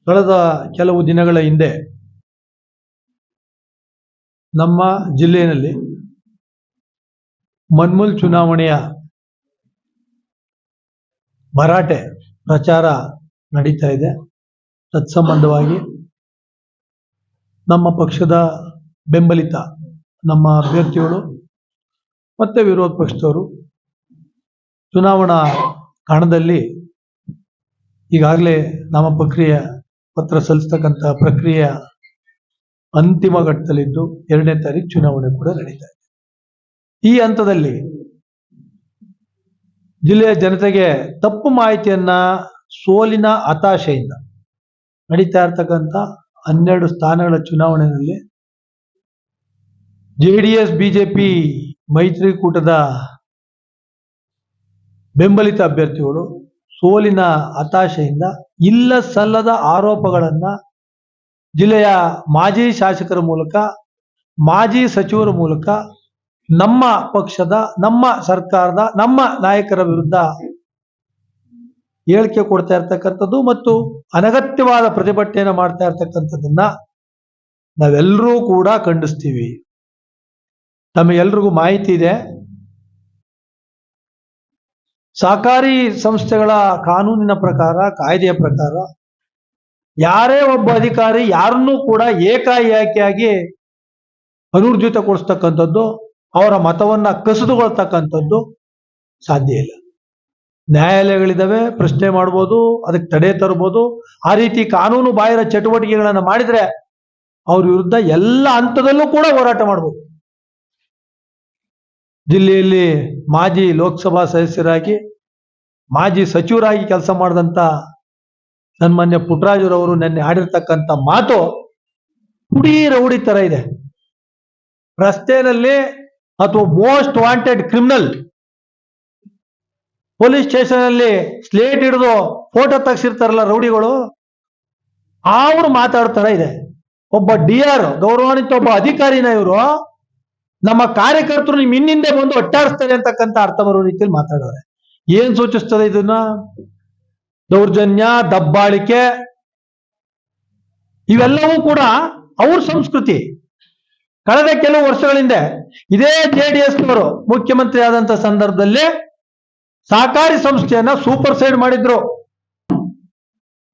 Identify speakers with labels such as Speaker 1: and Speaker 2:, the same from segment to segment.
Speaker 1: ಕಳೆದ ಕೆಲವು ದಿನಗಳ ಹಿಂದೆ ನಮ್ಮ ಜಿಲ್ಲೆಯಲ್ಲಿ ಮನ್ಮೂಲ್ ಚುನಾವಣೆಯ ಭರಾಟೆ ಪ್ರಚಾರ ನಡೀತಾ ಇದೆ. ತತ್ಸಂಬಂಧವಾಗಿ ನಮ್ಮ ಪಕ್ಷದ ಬೆಂಬಲಿತ ನಮ್ಮ ಅಭ್ಯರ್ಥಿಗಳು ಮತ್ತೆ ವಿರೋಧ ಪಕ್ಷದವರು ಚುನಾವಣಾ ಕಣದಲ್ಲಿ ಈಗಾಗಲೇ ನಾಮಪತ್ರ ಪತ್ರ ಸಲ್ಲಿಸ್ತಕ್ಕಂಥ ಪ್ರಕ್ರಿಯೆ ಅಂತಿಮ ಘಟ್ಟದಲ್ಲಿದ್ದು 2ನೇ ತಾರೀಕು ಚುನಾವಣೆ ಕೂಡ ನಡೀತಾ ಇದೆ. ಈ ಹಂತದಲ್ಲಿ ಜಿಲ್ಲೆಯ ಜನತೆಗೆ ತಪ್ಪು ಮಾಹಿತಿಯನ್ನ ಸೋಲಿನ ಹತಾಶೆಯಿಂದ ನಡೀತಾ ಇರ್ತಕ್ಕಂಥ 12 ಸ್ಥಾನಗಳ ಚುನಾವಣೆಯಲ್ಲಿ JDS ಬಿಜೆಪಿ ಮೈತ್ರಿಕೂಟದ ಬೆಂಬಲಿತ ಅಭ್ಯರ್ಥಿಗಳು ಸೋಲಿನ ಹತಾಶೆಯಿಂದ ಇಲ್ಲ ಸಲ್ಲದ ಆರೋಪಗಳನ್ನ ಜಿಲ್ಲೆಯ ಮಾಜಿ ಶಾಸಕರ ಮೂಲಕ ಮಾಜಿ ಸಚಿವರ ಮೂಲಕ ನಮ್ಮ ಪಕ್ಷದ ನಮ್ಮ ಸರ್ಕಾರದ ನಮ್ಮ ನಾಯಕರ ವಿರುದ್ಧ ಹೇಳಿಕೆ ಕೊಡ್ತಾ ಇರ್ತಕ್ಕಂಥದ್ದು ಮತ್ತು ಅನಗತ್ಯವಾದ ಪ್ರತಿಭಟನೆಯನ್ನು ಮಾಡ್ತಾ ಇರ್ತಕ್ಕಂಥದ್ದನ್ನ ನಾವೆಲ್ಲರೂ ಕೂಡ ಖಂಡಿಸ್ತೀವಿ. ತಮಗೆಲ್ರಿಗೂ ಮಾಹಿತಿ ಇದೆ, ಸಹಕಾರಿ ಸಂಸ್ಥೆಗಳ ಕಾನೂನಿನ ಪ್ರಕಾರ ಕಾಯ್ದೆಯ ಪ್ರಕಾರ ಯಾರೇ ಒಬ್ಬ ಅಧಿಕಾರಿ ಯಾರನ್ನೂ ಕೂಡ ಏಕಾಏಕಿಯಾಗಿ ಅನೂರ್ಜಿತಗೊಳಿಸ್ತಕ್ಕಂಥದ್ದು ಅವರ ಮತವನ್ನ ಕಸಿದುಕೊಳ್ತಕ್ಕಂಥದ್ದು ಸಾಧ್ಯ ಇಲ್ಲ. ನ್ಯಾಯಾಲಯಗಳಿದ್ದಾವೆ, ಪ್ರಶ್ನೆ ಮಾಡ್ಬೋದು, ಅದಕ್ಕೆ ತಡೆ ತರಬಹುದು. ಆ ರೀತಿ ಕಾನೂನು ಬಾಹಿರ ಚಟುವಟಿಕೆಗಳನ್ನು ಮಾಡಿದ್ರೆ ಅವ್ರ ವಿರುದ್ಧ ಎಲ್ಲ ಹಂತದಲ್ಲೂ ಕೂಡ ಹೋರಾಟ ಮಾಡ್ಬೋದು. ಜಿಲ್ಲೆಯಲ್ಲಿ ಮಾಜಿ ಲೋಕಸಭಾ ಸದಸ್ಯರಾಗಿ ಮಾಜಿ ಸಚಿವರಾಗಿ ಕೆಲಸ ಮಾಡಿದಂತ ಸನ್ಮಾನ್ಯ ಪುಟ್ಟರಾಜುರವರು ನಿನ್ನೆ ಆಡಿರ್ತಕ್ಕಂಥ ಮಾತು ಪುಡಿ ರೌಡಿ ತರ ಇದೆ. ರಸ್ತೆಯಲ್ಲಿ ಅಥವಾ most wanted criminal police station ಅಲ್ಲಿ ಸ್ಲೇಟ್ ಹಿಡಿದು ಫೋಟೋ ತೆಗೆಸಿರ್ತಾರಲ್ಲ ರೌಡಿಗಳು, ಅವರು ಮಾತಾಡ್ತಾರ ಇದೆ. ಒಬ್ಬ DR ಗೌರವಾನ್ವಿತ ಒಬ್ಬ ಅಧಿಕಾರಿನ ಇವರು ನಮ್ಮ ಕಾರ್ಯಕರ್ತರು ನಿಮ್ ಹಿಂದೆ ಬಂದು ಒಟ್ಟಾಡಿಸ್ತಾರೆ ಅಂತಕ್ಕಂಥ ಅರ್ಥ ಬರೋ ರೀತಿಯಲ್ಲಿ ಮಾತಾಡೋರೆ. ಏನ್ ಸೂಚಿಸ್ತದೆ ಇದನ್ನ? ದೌರ್ಜನ್ಯ, ದಬ್ಬಾಳಿಕೆ ಇವೆಲ್ಲವೂ ಕೂಡ ಅವ್ರ ಸಂಸ್ಕೃತಿ. ಕಳೆದ ಕೆಲವು ವರ್ಷಗಳಿಂದ ಇದೇ JDS ನವರು ಮುಖ್ಯಮಂತ್ರಿ ಆದಂತ ಸಂದರ್ಭದಲ್ಲಿ ಸಹಕಾರಿ ಸಂಸ್ಥೆಯನ್ನ ಸೂಪರ್ ಸೈಡ್ ಮಾಡಿದ್ರು.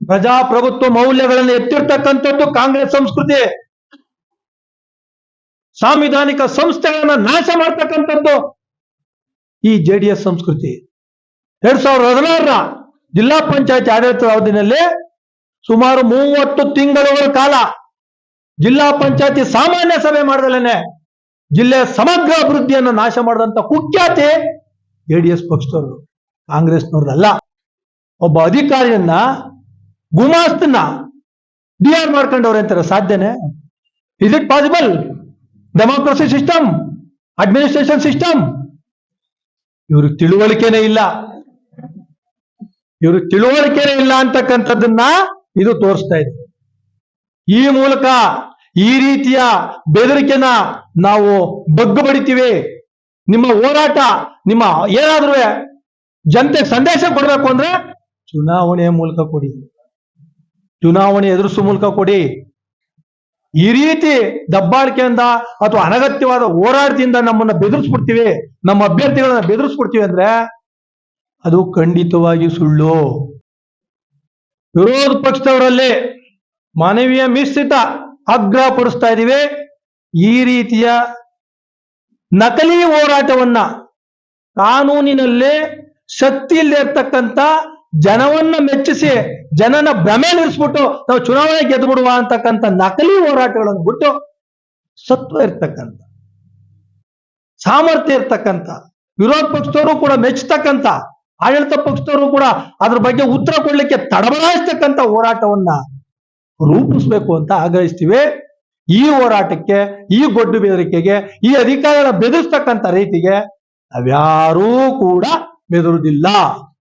Speaker 1: ಪ್ರಜಾಪ್ರಭುತ್ವ ಮೌಲ್ಯಗಳನ್ನು ಎತ್ತಿರ್ತಕ್ಕಂಥದ್ದು ಕಾಂಗ್ರೆಸ್ ಸಂಸ್ಕೃತಿ. ಸಾಂವಿಧಾನಿಕ ಸಂಸ್ಥೆಗಳನ್ನ ನಾಶ ಮಾಡ್ತಕ್ಕಂಥದ್ದು ಈ JDS ಸಂಸ್ಕೃತಿ. 2016ರ ಜಿಲ್ಲಾ ಪಂಚಾಯತ್ ಆಡಳಿತದ ಅವಧಿನಲ್ಲಿ ಸುಮಾರು 30 ತಿಂಗಳುಗಳ ಕಾಲ ಜಿಲ್ಲಾ ಪಂಚಾಯತಿ ಸಾಮಾನ್ಯ ಸಭೆ ಮಾಡದಲೇನೆ ಜಿಲ್ಲೆಯ ಸಮಗ್ರ ಅಭಿವೃದ್ಧಿಯನ್ನು ನಾಶ ಮಾಡಿದಂತ ಕುಖ್ಯಾತಿ JDS ಪಕ್ಷದವರು, ಕಾಂಗ್ರೆಸ್ನವ್ರದಲ್ಲ. ಒಬ್ಬ ಅಧಿಕಾರಿಯನ್ನ ಗುಮಾಸ್ತನ್ನ DR ಮಾಡ್ಕೊಂಡವ್ರೆ ಅಂತಾರೆ. ಸಾಧ್ಯನೇ? Is it possible? Democracy system, administration system, ಇವ್ರಿಗೆ ತಿಳುವಳಿಕೆನೇ ಇಲ್ಲ. ಇವ್ರಿಗೆ ತಿಳುವಳಿಕೆನೇ ಇಲ್ಲ ಅಂತಕ್ಕಂಥದ್ದನ್ನ ಇದು ತೋರಿಸ್ತಾ ಇದೆ. ಈ ಮೂಲಕ ಈ ರೀತಿಯ ಬೆದರಿಕೆನ ನಾವು ಬಗ್ಗು ಬಡಿತೀವಿ. ನಿಮ್ಮ ಹೋರಾಟ, ನಿಮ್ಮ ಏನಾದ್ರೂ ಜನತೆಗೆ ಸಂದೇಶ ಕೊಡಬೇಕು ಅಂದ್ರೆ ಚುನಾವಣೆಯ ಮೂಲಕ ಕೊಡಿ, ಚುನಾವಣೆ ಎದುರಿಸುವ ಮೂಲಕ ಕೊಡಿ. ಈ ರೀತಿ ದಬ್ಬಾಳಿಕೆಯಿಂದ ಅಥವಾ ಅನಗತ್ಯವಾದ ಹೋರಾಟದಿಂದ ನಮ್ಮನ್ನ ಬೆದರಿಸ್ಬಿಡ್ತೀವಿ, ನಮ್ಮ ಅಭ್ಯರ್ಥಿಗಳನ್ನ ಬೆದರಿಸ್ಬಿಡ್ತೀವಿ ಅಂದ್ರೆ ಅದು ಖಂಡಿತವಾಗಿ ಸುಳ್ಳು. ವಿರೋಧ ಪಕ್ಷದವರಲ್ಲಿ ಮಾನವೀಯ ಮಿಶ್ರಿತ ಆಗ್ರಹ ಪಡಿಸ್ತಾ ಇದ್ದೀವಿ. ಈ ರೀತಿಯ ನಕಲಿ ಹೋರಾಟವನ್ನ, ಕಾನೂನಿನಲ್ಲಿ ಶಕ್ತಿ ಇಲ್ಲದೆ ಇರ್ತಕ್ಕಂಥ ಜನವನ್ನ ಮೆಚ್ಚಿಸಿ ಜನನ ಭ್ರಮೆಯಲ್ಲಿರಿಸ್ಬಿಟ್ಟು ನಾವು ಚುನಾವಣೆ ಗೆದ್ದು ಬಿಡುವ ಅಂತಕ್ಕಂಥ ನಕಲಿ ಹೋರಾಟಗಳನ್ನು ಬಿಟ್ಟು ಸತ್ವ ಇರ್ತಕ್ಕಂಥ, ಸಾಮರ್ಥ್ಯ ಇರ್ತಕ್ಕಂಥ, ವಿರೋಧ ಪಕ್ಷದವರು ಕೂಡ ಮೆಚ್ಚತಕ್ಕಂಥ, ಆಡಳಿತ ಪಕ್ಷದವರು ಕೂಡ ಅದ್ರ ಬಗ್ಗೆ ಉತ್ತರ ಕೊಡ್ಲಿಕ್ಕೆ ತಡಬಲಾಯಿಸ್ತಕ್ಕಂಥ ಹೋರಾಟವನ್ನ ರೂಪಿಸ್ಬೇಕು ಅಂತ ಆಗ್ರಹಿಸ್ತೀವಿ. ಈ ಹೋರಾಟಕ್ಕೆ, ಈ ಗೊಡ್ಡು ಬೆದರಿಕೆಗೆ, ಈ ಅಧಿಕಾರಿಗಳ ಬೆದರಿಸ್ತಕ್ಕಂಥ ರೀತಿಗೆ ನಾವ್ಯಾರೂ ಕೂಡ ಬೆದರುವುದಿಲ್ಲ.